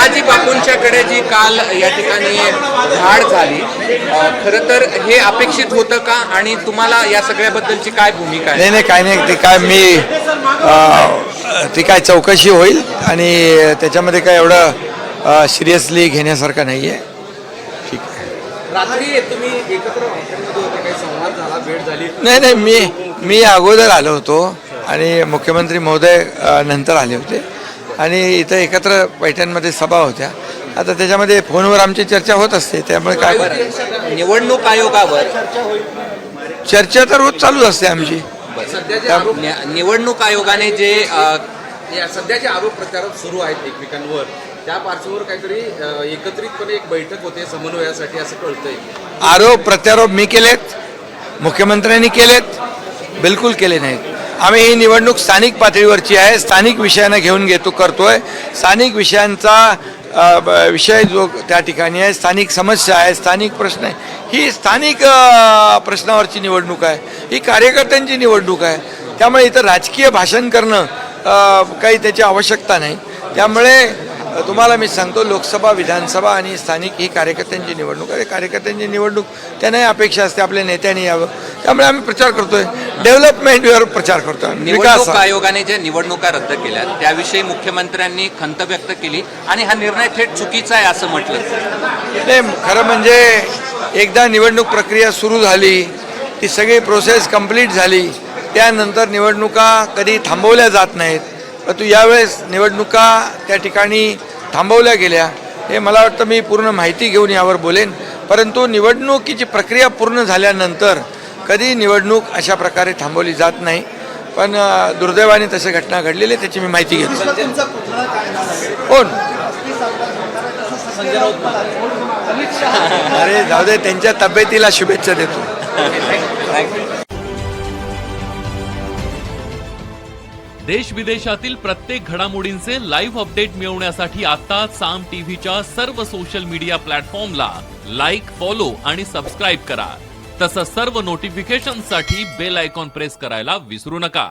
शहाजी बापूंच्याकडे जी काल या ठिकाणी धाड झाली, खरं तर हे अपेक्षित होतं का आणि तुम्हाला या सगळ्याबद्दलची काय भूमिका आहे? नाही काय नाही, ती काय चौकशी होईल आणि त्याच्यामध्ये काय एवढं सिरियसली घेण्यासारखं नाही आहे. ठीक आहे. रात्री तुम्ही एकत्र हॉटेलमध्ये होते, काही संवाद झाला, भेट झाली? नाही मी अगोदर आलो होतो आणि मुख्यमंत्री महोदय नंतर आले होते आणि इथं एकत्र पैठणमध्ये सभा होत्या. आता त्याच्यामध्ये फोनवर आमची चर्चा होत असते, त्यामुळे काय निवडणूक आयोगावर चर्चा तर रोज चालूच असते आमची. निवडणूक आयोगाने जे सध्याचे आरोप प्रत्यारोप सुरू आहेत एकमेकांवर, त्या पार्श्वभूमीवर काहीतरी एकत्रितपणे एक बैठक होते समन्वयासाठी असं कळतंय. आरोप प्रत्यारोप मी केलेत, मुख्यमंत्र्यांनी केलेत? बिलकुल केले नाहीत. आम्ही ही निवडणूक स्थानिक पातळीवरची आहे, स्थानिक विषयांना घेऊन करतोय. स्थानिक विषयांचा विषय जो त्या ठिकाणी आहे, स्थानिक समस्या आहे, स्थानिक प्रश्न आहे, ही स्थानिक प्रश्नावरची निवडणूक आहे, ही कार्यकर्त्यांची निवडणूक आहे. त्यामुळे इथं राजकीय भाषण करणं काही त्याची आवश्यकता नाही. त्यामुळे तुम्हाला मी सांगतो, लोकसभा, विधानसभा आणि स्थानिक ही कार्यकर्त्यांची निवडणूक आहे. कार्यकर्त्यांची निवडणूक त्यांनाही अपेक्षा असते आपल्या नेत्यांनी यावं. त्यामुळे आम्ही प्रचार करतोय, डेव्हलपमेंटवर प्रचार करतोय. निवडणूक आयोगाने ज्या निवडणुका रद्द केल्या त्याविषयी मुख्यमंत्र्यांनी खंत व्यक्त केली आणि हा निर्णय थेट चुकीचा आहे असं म्हटलं. नाही, खरं म्हणजे एकदा निवडणूक प्रक्रिया सुरू झाली, ती सगळी प्रोसेस कंप्लीट झाली, त्यानंतर निवडणुका कधी थांबवल्या जात नाहीत. परंतु यावेळेस निवडणुका त्या ठिकाणी थांबवल्या गेल्या, हे मला वाटतं मी पूर्ण माहिती घेऊन यावर बोलेन. परंतु निवडणुकीची प्रक्रिया पूर्ण झाल्यानंतर कधी निवडणूक अशा प्रकारे थांबवली जात नाही. पण दुर्दैवाने तशी घटना घडलेली, त्याची मी माहिती घेतो. कोण? अरे जाऊ दे, त्यांच्या तब्येतीला शुभेच्छा देतो. देश विदेशातील प्रत्येक घडामोडींचे लाईव्ह अपडेट मिळवण्यासाठी आता साम टीव्हीच्या सर्व सोशल मीडिया प्लॅटफॉर्मला लाईक, फॉलो आणि सबस्क्राईब करा. तसंच सर्व नोटिफिकेशनसाठी बेल आयकॉन प्रेस करायला विसरू नका.